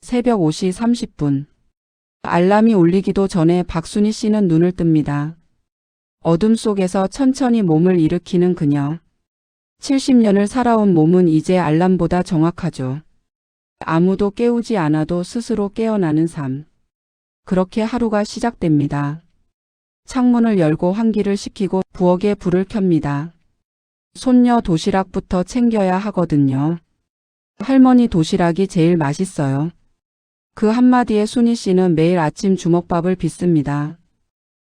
새벽 5시 30분. 알람이 울리기도 전에 박순희 씨는 눈을 뜹니다. 어둠 속에서 천천히 몸을 일으키는 그녀. 70년을 살아온 몸은 이제 알람보다 정확하죠. 아무도 깨우지 않아도 스스로 깨어나는 삶. 그렇게 하루가 시작됩니다. 창문을 열고 환기를 시키고 부엌에 불을 켭니다. 손녀 도시락부터 챙겨야 하거든요. 할머니 도시락이 제일 맛있어요. 그 한마디에 순희 씨는 매일 아침 주먹밥을 빚습니다.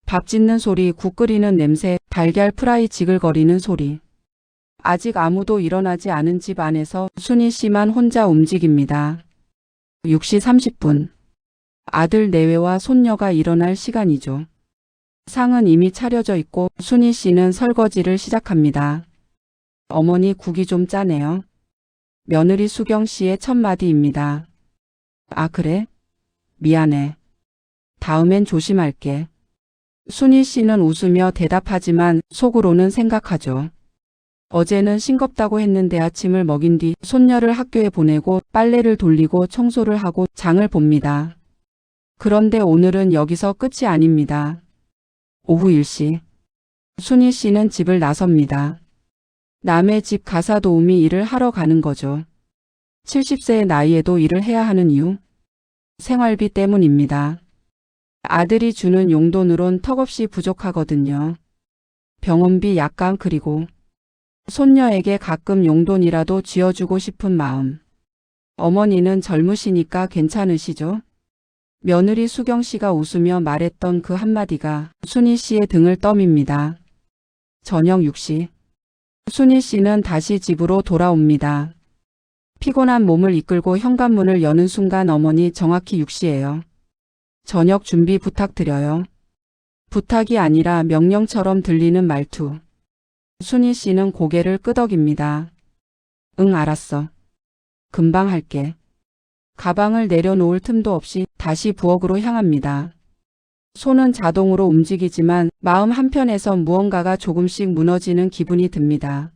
밥 짓는 소리, 국 끓이는 냄새, 달걀 프라이 지글거리는 소리. 아직 아무도 일어나지 않은 집 안에서 순희 씨만 혼자 움직입니다. 6시 30분. 아들 내외와 손녀가 일어날 시간이죠. 상은 이미 차려져 있고 순희 씨는 설거지를 시작합니다. 어머니 국이 좀 짜네요. 며느리 수경 씨의 첫 마디입니다. 아 그래? 미안해. 다음엔 조심할게. 순희 씨는 웃으며 대답하지만 속으로는 생각하죠. 어제는 싱겁다고 했는데 아침을 먹인 뒤 손녀를 학교에 보내고 빨래를 돌리고 청소를 하고 장을 봅니다. 그런데 오늘은 여기서 끝이 아닙니다. 오후 1시. 순희 씨는 집을 나섭니다. 남의 집 가사 도우미 일을 하러 가는 거죠. 70세의 나이에도 일을 해야 하는 이유? 생활비 때문입니다. 아들이 주는 용돈으론 턱없이 부족하거든요. 병원비 약간 그리고 손녀에게 가끔 용돈이라도 쥐어주고 싶은 마음. 어머니는 젊으시니까 괜찮으시죠? 며느리 수경 씨가 웃으며 말했던 그 한마디가 순희 씨의 등을 떠밉니다. 저녁 6시. 순희 씨는 다시 집으로 돌아옵니다. 피곤한 몸을 이끌고 현관문을 여는 순간 어머니 정확히 6시예요. 저녁 준비 부탁드려요. 부탁이 아니라 명령처럼 들리는 말투. 순희 씨는 고개를 끄덕입니다. 응 알았어. 금방 할게. 가방을 내려놓을 틈도 없이 다시 부엌으로 향합니다. 손은 자동으로 움직이지만 마음 한편에선 무언가가 조금씩 무너지는 기분이 듭니다.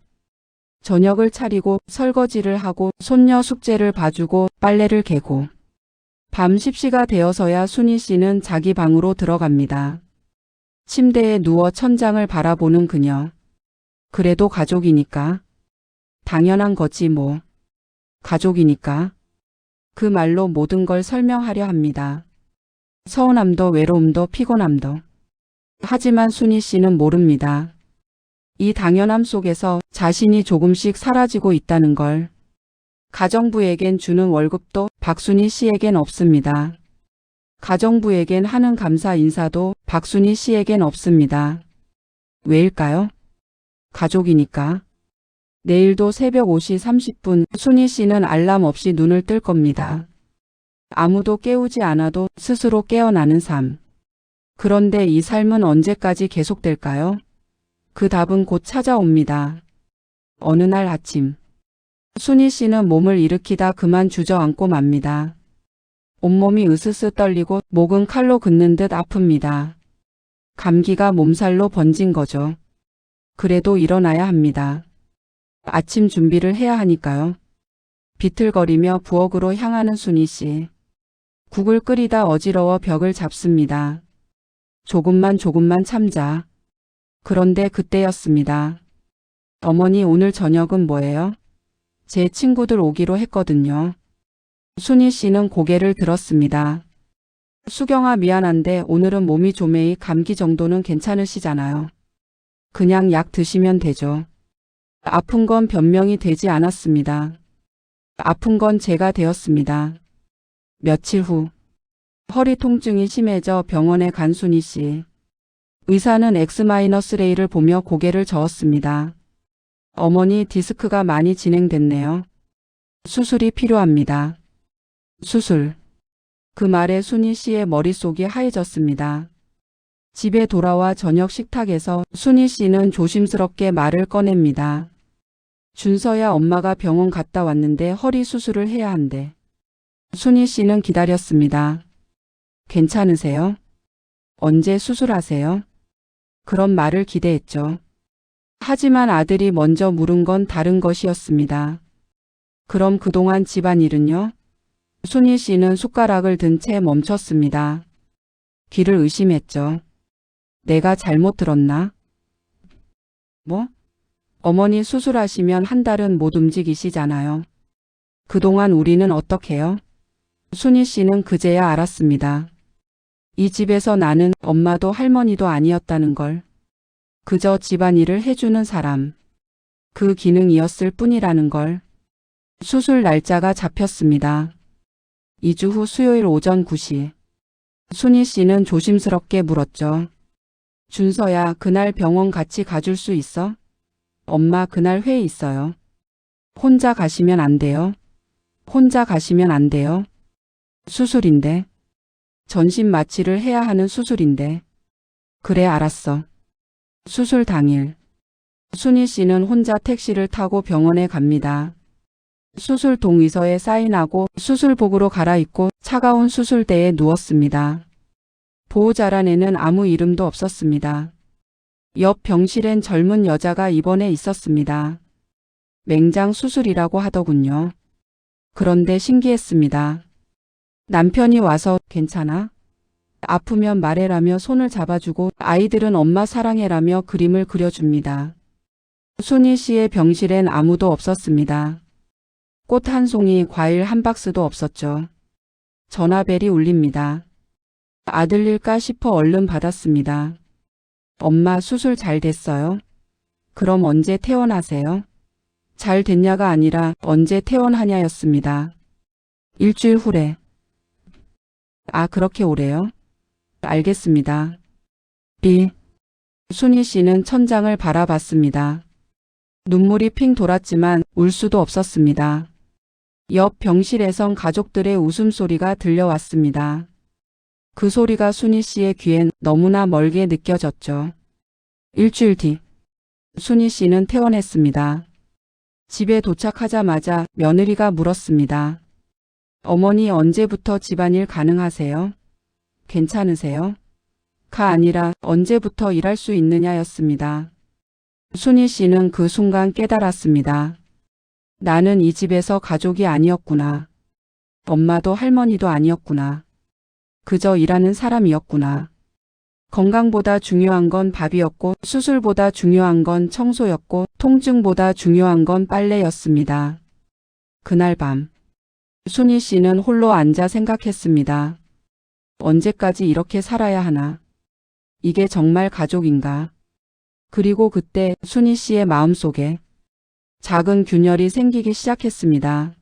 저녁을 차리고 설거지를 하고 손녀 숙제를 봐주고 빨래를 개고 밤 10시가 되어서야 순희 씨는 자기 방으로 들어갑니다. 침대에 누워 천장을 바라보는 그녀. 그래도 가족이니까. 당연한 거지 뭐. 가족이니까. 그 말로 모든 걸 설명하려 합니다. 서운함도 외로움도 피곤함도. 하지만 순희 씨는 모릅니다. 이 당연함 속에서 자신이 조금씩 사라지고 있다는 걸. 가정부에겐 주는 월급도 박순희 씨에겐 없습니다. 가정부에겐 하는 감사 인사도 박순희 씨에겐 없습니다. 왜일까요? 가족이니까. 내일도 새벽 5시 30분 순희 씨는 알람 없이 눈을 뜰 겁니다. 아무도 깨우지 않아도 스스로 깨어나는 삶. 그런데 이 삶은 언제까지 계속될까요? 그 답은 곧 찾아옵니다. 어느 날 아침. 순희 씨는 몸을 일으키다 그만 주저앉고 맙니다. 온몸이 으스스 떨리고 목은 칼로 긋는 듯 아픕니다. 감기가 몸살로 번진 거죠. 그래도 일어나야 합니다. 아침 준비를 해야 하니까요. 비틀거리며 부엌으로 향하는 순희 씨. 국을 끓이다 어지러워 벽을 잡습니다. 조금만 참자. 그런데 그때였습니다. 어머니 오늘 저녁은 뭐예요? 제 친구들 오기로 했거든요. 순희 씨는 고개를 들었습니다. 수경아 미안한데 오늘은 몸이 조메이 감기 정도는 괜찮으시잖아요. 그냥 약 드시면 되죠. 아픈 건 변명이 되지 않았습니다. 아픈 건 제가 되었습니다. 며칠 후 허리 통증이 심해져 병원에 간 순희 씨. 의사는 X-레이를 보며 고개를 저었습니다. 어머니 디스크가 많이 진행됐네요. 수술이 필요합니다. 수술. 그 말에 순희 씨의 머릿속이 하얘졌습니다. 집에 돌아와 저녁 식탁에서 순희 씨는 조심스럽게 말을 꺼냅니다. 준서야 엄마가 병원 갔다 왔는데 허리 수술을 해야 한대. 순희 씨는 기다렸습니다. 괜찮으세요? 언제 수술하세요? 그런 말을 기대했죠. 하지만 아들이 먼저 물은 건 다른 것이었습니다. 그럼 그동안 집안일은요? 순희 씨는 숟가락을 든 채 멈췄습니다. 귀를 의심했죠. 내가 잘못 들었나? 뭐? 어머니 수술하시면 한 달은 못 움직이시잖아요. 그동안 우리는 어떡해요? 순희 씨는 그제야 알았습니다. 이 집에서 나는 엄마도 할머니도 아니었다는 걸. 그저 집안일을 해주는 사람. 그 기능이었을 뿐이라는 걸. 수술 날짜가 잡혔습니다. 2주 후 수요일 오전 9시. 순희 씨는 조심스럽게 물었죠. 준서야, 그날 병원 같이 가줄 수 있어? 엄마 그날 회의 있어요. 혼자 가시면 안 돼요. 혼자 가시면 안 돼요. 수술인데. 전신 마취를 해야 하는 수술인데. 그래, 알았어. 수술 당일. 순희 씨는 혼자 택시를 타고 병원에 갑니다. 수술 동의서에 사인하고 수술복으로 갈아입고 차가운 수술대에 누웠습니다. 보호자라 에는 아무 이름도 없었습니다. 옆 병실엔 젊은 여자가 입원해 있었습니다. 맹장 수술이라고 하더군요. 그런데 신기했습니다. 남편이 와서 괜찮아? 아프면 말해라며 손을 잡아주고 아이들은 엄마 사랑해라며 그림을 그려줍니다. 순희 씨의 병실엔 아무도 없었습니다. 꽃 한 송이, 과일 한 박스도 없었죠. 전화벨이 울립니다. 아들일까 싶어 얼른 받았습니다. 엄마 수술 잘 됐어요? 그럼 언제 퇴원하세요? 잘 됐냐가 아니라 언제 퇴원하냐였습니다. 일주일 후래. 아, 그렇게 오래요? 알겠습니다. 비. 순희 씨는 천장을 바라봤습니다. 눈물이 핑 돌았지만 울 수도 없었습니다. 옆 병실에선 가족들의 웃음소리가 들려왔습니다. 그 소리가 순희 씨의 귀엔 너무나 멀게 느껴졌죠. 일주일 뒤, 순희 씨는 퇴원했습니다. 집에 도착하자마자 며느리가 물었습니다. 어머니 언제부터 집안일 가능하세요? 괜찮으세요? 가 아니라 언제부터 일할 수 있느냐였습니다. 순희 씨는 그 순간 깨달았습니다. 나는 이 집에서 가족이 아니었구나. 엄마도 할머니도 아니었구나. 그저 일하는 사람이었구나. 건강보다 중요한 건 밥이었고 수술보다 중요한 건 청소였고 통증보다 중요한 건 빨래였습니다. 그날 밤 순희 씨는 홀로 앉아 생각했습니다. 언제까지 이렇게 살아야 하나? 이게 정말 가족인가? 그리고 그때 순희 씨의 마음속에 작은 균열이 생기기 시작했습니다.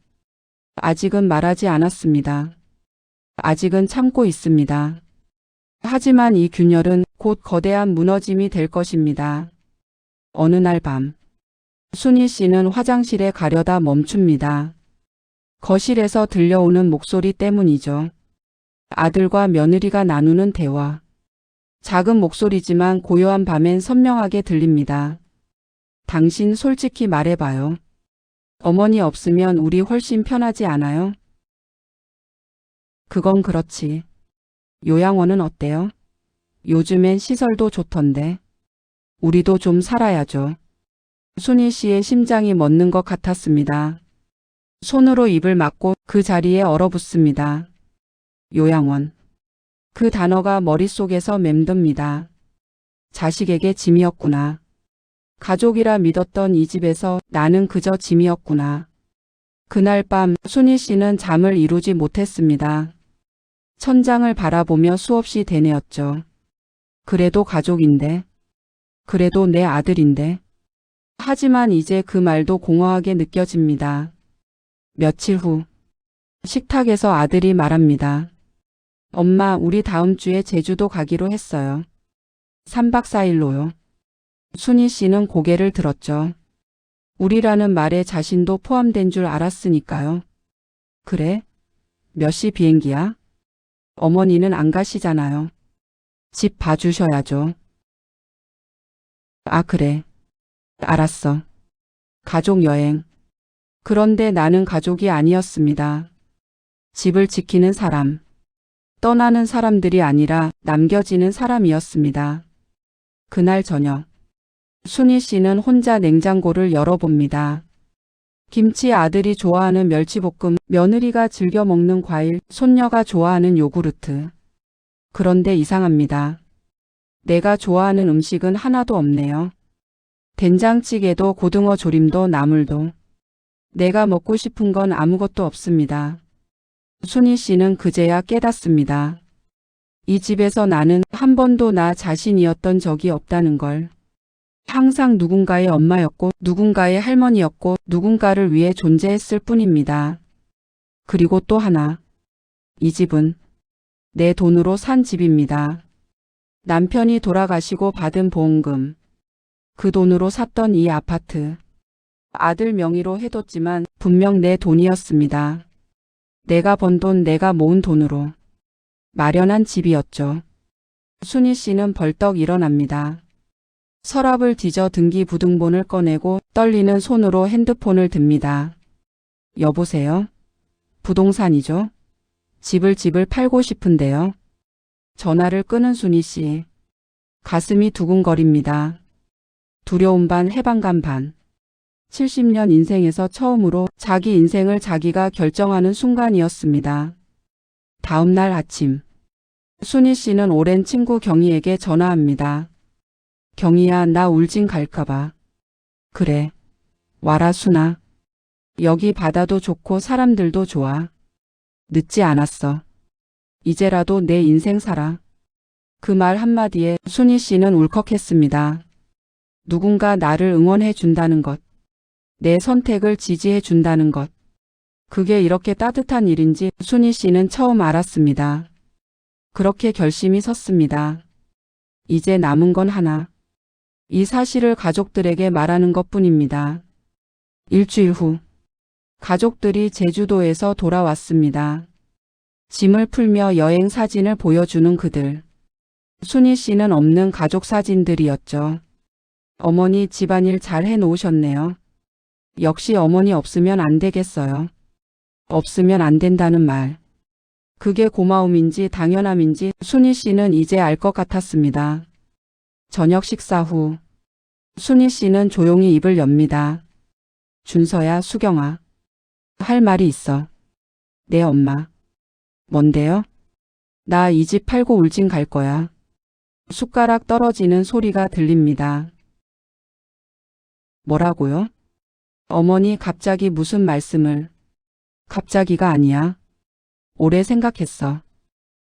아직은 말하지 않았습니다. 아직은 참고 있습니다. 하지만 이 균열은 곧 거대한 무너짐이 될 것입니다. 어느 날 밤, 순희 씨는 화장실에 가려다 멈춥니다. 거실에서 들려오는 목소리 때문이죠. 아들과 며느리가 나누는 대화. 작은 목소리지만 고요한 밤엔 선명하게 들립니다. 당신 솔직히 말해봐요. 어머니 없으면 우리 훨씬 편하지 않아요? 그건 그렇지. 요양원은 어때요? 요즘엔 시설도 좋던데. 우리도 좀 살아야죠. 순희 씨의 심장이 멎는 것 같았습니다. 손으로 입을 막고 그 자리에 얼어붙습니다. 요양원. 그 단어가 머릿속에서 맴듭니다. 자식에게 짐이었구나. 가족이라 믿었던 이 집에서 나는 그저 짐이었구나. 그날 밤 순희 씨는 잠을 이루지 못했습니다. 천장을 바라보며 수없이 되뇌었죠. 그래도 가족인데. 그래도 내 아들인데. 하지만 이제 그 말도 공허하게 느껴집니다. 며칠 후 식탁에서 아들이 말합니다. 엄마, 우리 다음 주에 제주도 가기로 했어요. 3박 4일로요. 순희 씨는 고개를 들었죠. 우리라는 말에 자신도 포함된 줄 알았으니까요. 그래? 몇 시 비행기야? 어머니는 안 가시잖아요. 집 봐주셔야죠. 아, 그래. 알았어. 가족 여행. 그런데 나는 가족이 아니었습니다. 집을 지키는 사람. 떠나는 사람들이 아니라 남겨지는 사람이었습니다. 그날 저녁. 순희 씨는 혼자 냉장고를 열어봅니다. 김치, 아들이 좋아하는 멸치볶음, 며느리가 즐겨 먹는 과일, 손녀가 좋아하는 요구르트. 그런데 이상합니다. 내가 좋아하는 음식은 하나도 없네요. 된장찌개도 고등어 조림도 나물도. 내가 먹고 싶은 건 아무것도 없습니다. 순희 씨는 그제야 깨닫습니다. 이 집에서 나는 한 번도 나 자신이었던 적이 없다는 걸. 항상 누군가의 엄마였고 누군가의 할머니였고 누군가를 위해 존재했을 뿐입니다. 그리고 또 하나. 이 집은 내 돈으로 산 집입니다. 남편이 돌아가시고 받은 보험금. 그 돈으로 샀던 이 아파트. 아들 명의로 해뒀지만 분명 내 돈이었습니다. 내가 번 돈, 내가 모은 돈으로 마련한 집이었죠. 순희 씨는 벌떡 일어납니다. 서랍을 뒤져 등기부등본을 꺼내고 떨리는 손으로 핸드폰을 듭니다. 여보세요? 부동산이죠? 집을 팔고 싶은데요. 전화를 끊은 순희 씨. 가슴이 두근거립니다. 두려움 반 해방감 반. 70년 인생에서 처음으로 자기 인생을 자기가 결정하는 순간이었습니다. 다음 날 아침. 순희 씨는 오랜 친구 경희에게 전화합니다. 경희야, 나 울진 갈까봐. 그래. 와라 순아. 여기 바다도 좋고 사람들도 좋아. 늦지 않았어. 이제라도 내 인생 살아. 그 말 한마디에 순희 씨는 울컥했습니다. 누군가 나를 응원해 준다는 것. 내 선택을 지지해 준다는 것. 그게 이렇게 따뜻한 일인지 순희 씨는 처음 알았습니다. 그렇게 결심이 섰습니다. 이제 남은 건 하나. 이 사실을 가족들에게 말하는 것뿐입니다. 일주일 후. 가족들이 제주도에서 돌아왔습니다. 짐을 풀며 여행 사진을 보여주는 그들. 순희 씨는 없는 가족 사진들이었죠. 어머니 집안일 잘 해놓으셨네요. 역시 어머니 없으면 안 되겠어요. 없으면 안 된다는 말. 그게 고마움인지 당연함인지 순희 씨는 이제 알 것 같았습니다. 저녁 식사 후 순희 씨는 조용히 입을 엽니다. 준서야, 수경아. 할 말이 있어. 네 엄마. 뭔데요? 나 이 집 팔고 울진 갈 거야. 숟가락 떨어지는 소리가 들립니다. 뭐라고요? 어머니 갑자기 무슨 말씀을. 갑자기가 아니야. 오래 생각했어.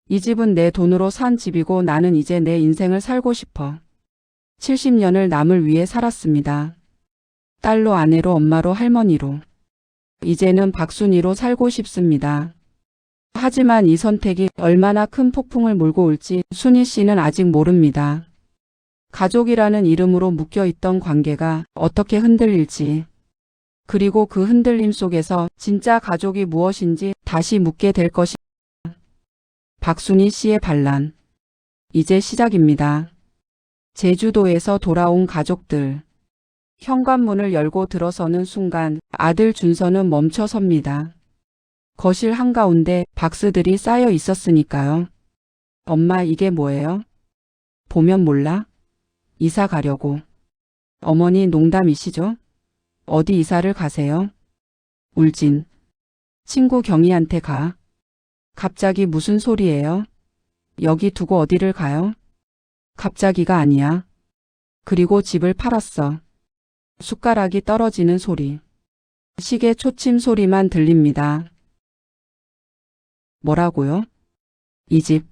이 집은 내 돈으로 산 집이고 나는 이제 내 인생을 살고 싶어. 70년을 남을 위해 살았습니다. 딸로 아내로 엄마로 할머니로. 이제는 박순희로 살고 싶습니다. 하지만 이 선택이 얼마나 큰 폭풍을 몰고 올지 순희 씨는 아직 모릅니다. 가족이라는 이름으로 묶여있던 관계가 어떻게 흔들릴지. 그리고 그 흔들림 속에서 진짜 가족이 무엇인지 다시 묻게 될 것입니다. 박순희 씨의 반란. 이제 시작입니다. 제주도에서 돌아온 가족들. 현관문을 열고 들어서는 순간 아들 준서는 멈춰 섭니다. 거실 한가운데 박스들이 쌓여 있었으니까요. 엄마 이게 뭐예요? 보면 몰라? 이사 가려고. 어머니 농담이시죠? 어디 이사를 가세요? 울진. 친구 경희한테 가. 갑자기 무슨 소리예요? 여기 두고 어디를 가요? 갑자기가 아니야. 그리고 집을 팔았어. 숟가락이 떨어지는 소리. 시계 초침 소리만 들립니다. 뭐라고요? 이 집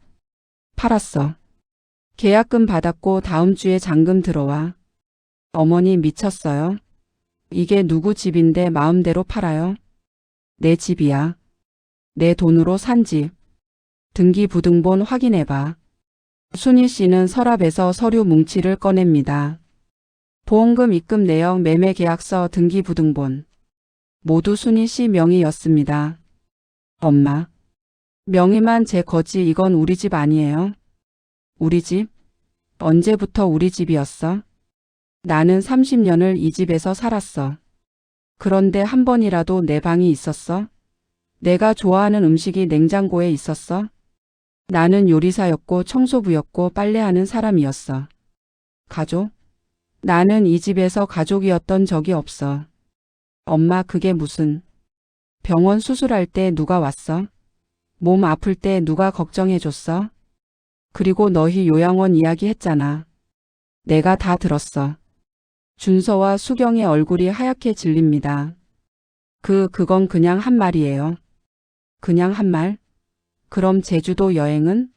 팔았어. 계약금 받았고 다음 주에 잔금 들어와. 어머니 미쳤어요? 이게 누구 집인데 마음대로 팔아요? 내 집이야. 내 돈으로 산 집. 등기부등본 확인해봐. 순희 씨는 서랍에서 서류 뭉치를 꺼냅니다. 보험금 입금 내역 매매계약서 등기부등본. 모두 순희 씨 명의였습니다. 엄마. 명의만 제 거지. 이건 우리 집 아니에요. 우리 집? 언제부터 우리 집이었어? 나는 30년을 이 집에서 살았어. 그런데 한 번이라도 내 방이 있었어? 내가 좋아하는 음식이 냉장고에 있었어? 나는 요리사였고 청소부였고 빨래하는 사람이었어. 가족? 나는 이 집에서 가족이었던 적이 없어. 엄마 그게 무슨. 병원 수술할 때 누가 왔어? 몸 아플 때 누가 걱정해줬어? 그리고 너희 요양원 이야기 했잖아. 내가 다 들었어. 준서와 수경의 얼굴이 하얗게 질립니다. 그건 그냥 한 말이에요. 그냥 한 말? 그럼 제주도 여행은?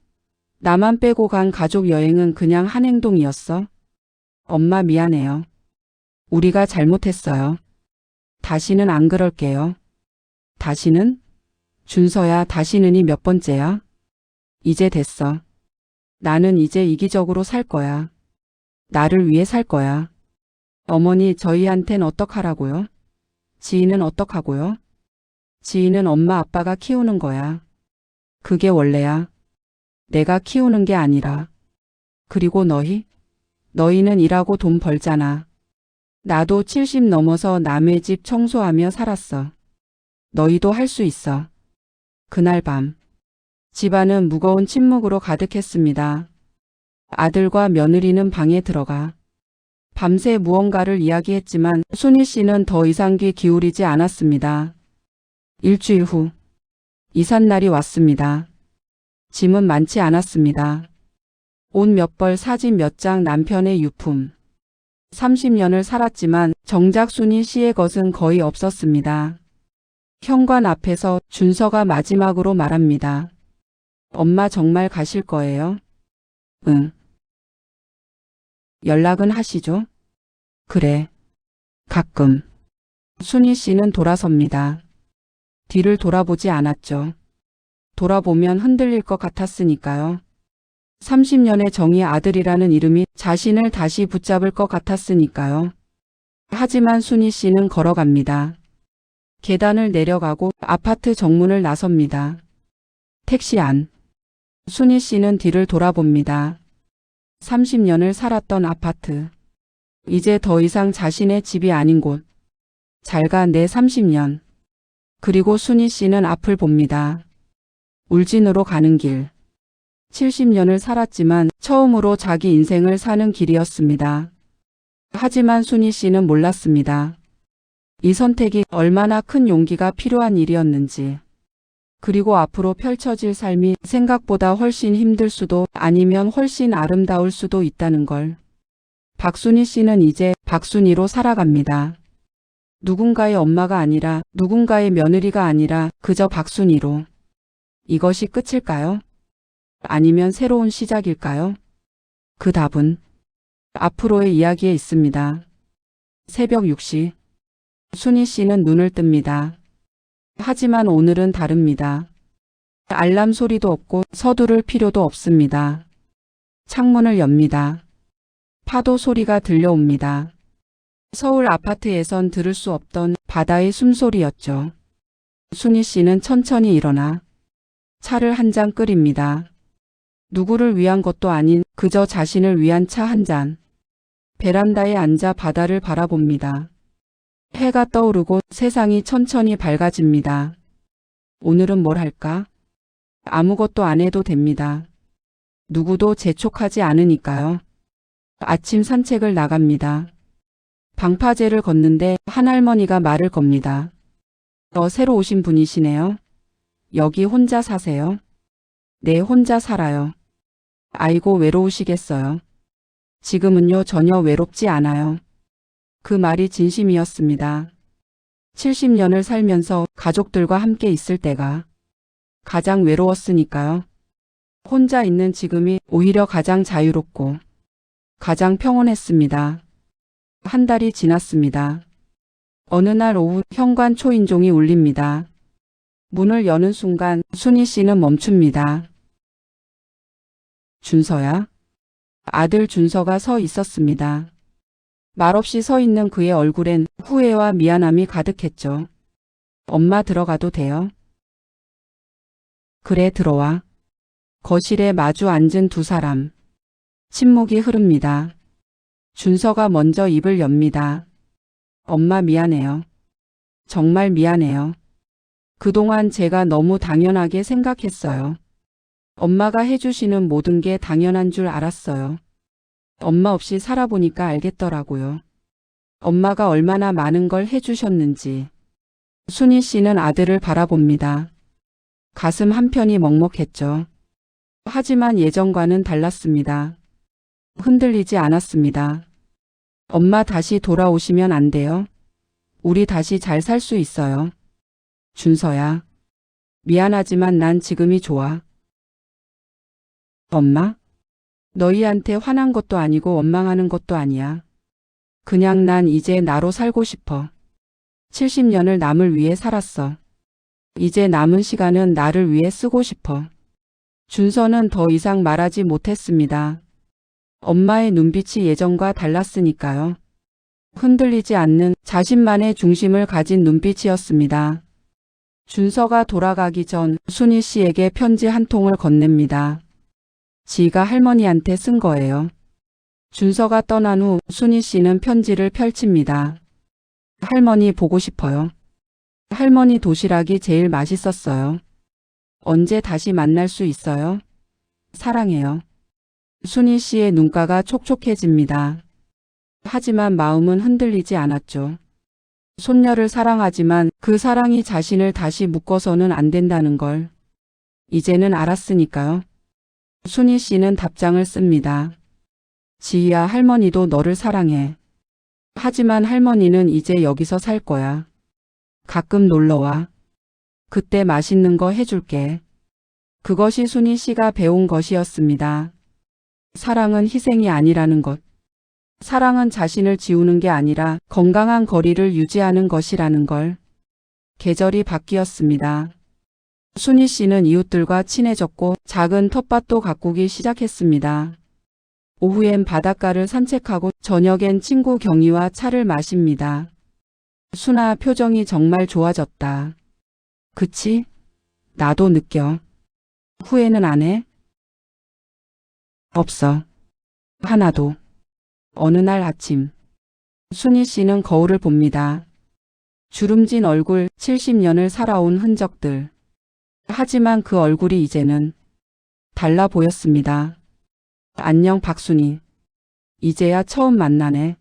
나만 빼고 간 가족 여행은 그냥 한 행동이었어? 엄마 미안해요. 우리가 잘못했어요. 다시는 안 그럴게요. 다시는? 준서야, 다시는이 몇 번째야? 이제 됐어. 나는 이제 이기적으로 살 거야. 나를 위해 살 거야. 어머니, 저희한텐 어떡하라고요? 지희는 어떡하고요? 지희는 엄마 아빠가 키우는 거야. 그게 원래야. 내가 키우는 게 아니라. 그리고 너희는 일하고 돈 벌잖아. 나도 70 넘어서 남의 집 청소하며 살았어. 너희도 할 수 있어. 그날 밤. 집안은 무거운 침묵으로 가득했습니다. 아들과 며느리는 방에 들어가 밤새 무언가를 이야기했지만 순희 씨는 더 이상 귀 기울이지 않았습니다. 일주일 후 이삿날이 왔습니다. 짐은 많지 않았습니다. 옷 몇 벌, 사진 몇 장, 남편의 유품. 30년을 살았지만 정작 순희 씨의 것은 거의 없었습니다. 현관 앞에서 준서가 마지막으로 말합니다. 엄마 정말 가실 거예요? 응. 연락은 하시죠? 그래. 가끔. 순희 씨는 돌아섭니다. 뒤를 돌아보지 않았죠. 돌아보면 흔들릴 것 같았으니까요. 30년의 정의 아들이라는 이름이 자신을 다시 붙잡을 것 같았으니까요. 하지만 순희 씨는 걸어갑니다. 계단을 내려가고 아파트 정문을 나섭니다. 택시 안. 순희 씨는 뒤를 돌아봅니다. 30년을 살았던 아파트. 이제 더 이상 자신의 집이 아닌 곳. 잘가 내 30년. 그리고 순희 씨는 앞을 봅니다. 울진으로 가는 길. 70년을 살았지만 처음으로 자기 인생을 사는 길이었습니다. 하지만 순희 씨는 몰랐습니다. 이 선택이 얼마나 큰 용기가 필요한 일이었는지. 그리고 앞으로 펼쳐질 삶이 생각보다 훨씬 힘들 수도 아니면 훨씬 아름다울 수도 있다는 걸. 박순희 씨는 이제 박순희로 살아갑니다. 누군가의 엄마가 아니라 누군가의 며느리가 아니라 그저 박순희로. 이것이 끝일까요? 아니면 새로운 시작일까요? 그 답은 앞으로의 이야기에 있습니다. 새벽 6시. 순희 씨는 눈을 뜹니다. 하지만 오늘은 다릅니다. 알람 소리도 없고 서두를 필요도 없습니다. 창문을 엽니다. 파도 소리가 들려옵니다. 서울 아파트에선 들을 수 없던 바다의 숨소리였죠. 순희 씨는 천천히 일어나 차를 한 잔 끓입니다. 누구를 위한 것도 아닌 그저 자신을 위한 차 한 잔. 베란다에 앉아 바다를 바라봅니다. 해가 떠오르고 세상이 천천히 밝아집니다. 오늘은 뭘 할까? 아무것도 안 해도 됩니다. 누구도 재촉하지 않으니까요. 아침 산책을 나갑니다. 방파제를 걷는데 한 할머니가 말을 겁니다. 새로 오신 분이시네요. 여기 혼자 사세요? 네, 혼자 살아요. 아이고, 외로우시겠어요. 지금은요, 전혀 외롭지 않아요. 그 말이 진심이었습니다. 70년을 살면서 가족들과 함께 있을 때가 가장 외로웠으니까요. 혼자 있는 지금이 오히려 가장 자유롭고 가장 평온했습니다. 한 달이 지났습니다. 어느 날 오후 현관 초인종이 울립니다. 문을 여는 순간 순희 씨는 멈춥니다. 준서야? 아들 준서가 서 있었습니다. 말없이 서 있는 그의 얼굴엔 후회와 미안함이 가득했죠. 엄마 들어가도 돼요? 그래, 들어와. 거실에 마주 앉은 두 사람. 침묵이 흐릅니다. 준서가 먼저 입을 엽니다. 엄마 미안해요. 정말 미안해요. 그동안 제가 너무 당연하게 생각했어요. 엄마가 해주시는 모든 게 당연한 줄 알았어요. 엄마 없이 살아보니까 알겠더라고요. 엄마가 얼마나 많은 걸 해주셨는지. 순희 씨는 아들을 바라봅니다. 가슴 한편이 먹먹했죠. 하지만 예전과는 달랐습니다. 흔들리지 않았습니다. 엄마 다시 돌아오시면 안 돼요? 우리 다시 잘 살 수 있어요. 준서야. 미안하지만 난 지금이 좋아. 엄마? 너희한테 화난 것도 아니고 원망하는 것도 아니야. 그냥 난 이제 나로 살고 싶어. 70년을 남을 위해 살았어. 이제 남은 시간은 나를 위해 쓰고 싶어. 준서는 더 이상 말하지 못했습니다. 엄마의 눈빛이 예전과 달랐으니까요. 흔들리지 않는 자신만의 중심을 가진 눈빛이었습니다. 준서가 돌아가기 전 순희 씨에게 편지 한 통을 건넵니다. 지가 할머니한테 쓴 거예요. 준서가 떠난 후 순희 씨는 편지를 펼칩니다. 할머니 보고 싶어요. 할머니 도시락이 제일 맛있었어요. 언제 다시 만날 수 있어요? 사랑해요. 순희 씨의 눈가가 촉촉해집니다. 하지만 마음은 흔들리지 않았죠. 손녀를 사랑하지만 그 사랑이 자신을 다시 묶어서는 안 된다는 걸 이제는 알았으니까요. 순희 씨는 답장을 씁니다. 지희야, 할머니도 너를 사랑해. 하지만 할머니는 이제 여기서 살 거야. 가끔 놀러와. 그때 맛있는 거 해줄게. 그것이 순희 씨가 배운 것이었습니다. 사랑은 희생이 아니라는 것. 사랑은 자신을 지우는 게 아니라 건강한 거리를 유지하는 것이라는 걸. 계절이 바뀌었습니다. 순희 씨는 이웃들과 친해졌고 작은 텃밭도 가꾸기 시작했습니다. 오후엔 바닷가를 산책하고 저녁엔 친구 경희와 차를 마십니다. 순아, 표정이 정말 좋아졌다. 그치? 나도 느껴. 후회는 안 해? 없어. 하나도. 어느 날 아침, 순희 씨는 거울을 봅니다. 주름진 얼굴, 70년을 살아온 흔적들. 하지만 그 얼굴이 이제는 달라 보였습니다. 안녕 박순희. 이제야 처음 만나네.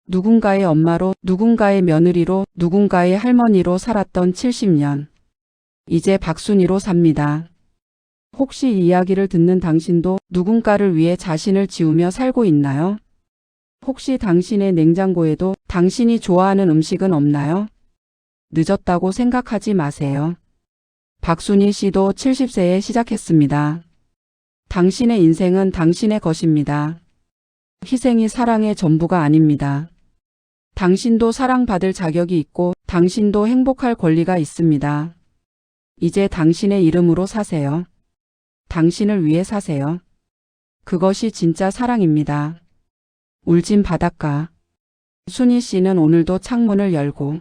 누군가의 엄마로, 누군가의 며느리로, 누군가의 할머니로 살았던 70년. 이제 박순희로 삽니다. 혹시 이 이야기를 듣는 당신도 누군가를 위해 자신을 지우며 살고 있나요? 혹시 당신의 냉장고에도 당신이 좋아하는 음식은 없나요? 늦었다고 생각하지 마세요. 박순희 씨도 70세에 시작했습니다. 당신의 인생은 당신의 것입니다. 희생이 사랑의 전부가 아닙니다. 당신도 사랑받을 자격이 있고 당신도 행복할 권리가 있습니다. 이제 당신의 이름으로 사세요. 당신을 위해 사세요. 그것이 진짜 사랑입니다. 울진 바닷가. 순희 씨는 오늘도 창문을 열고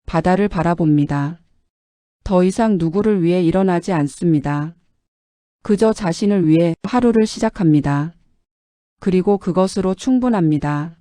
바다를 바라봅니다. 더 이상 누구를 위해 일어나지 않습니다. 그저 자신을 위해 하루를 시작합니다. 그리고 그것으로 충분합니다.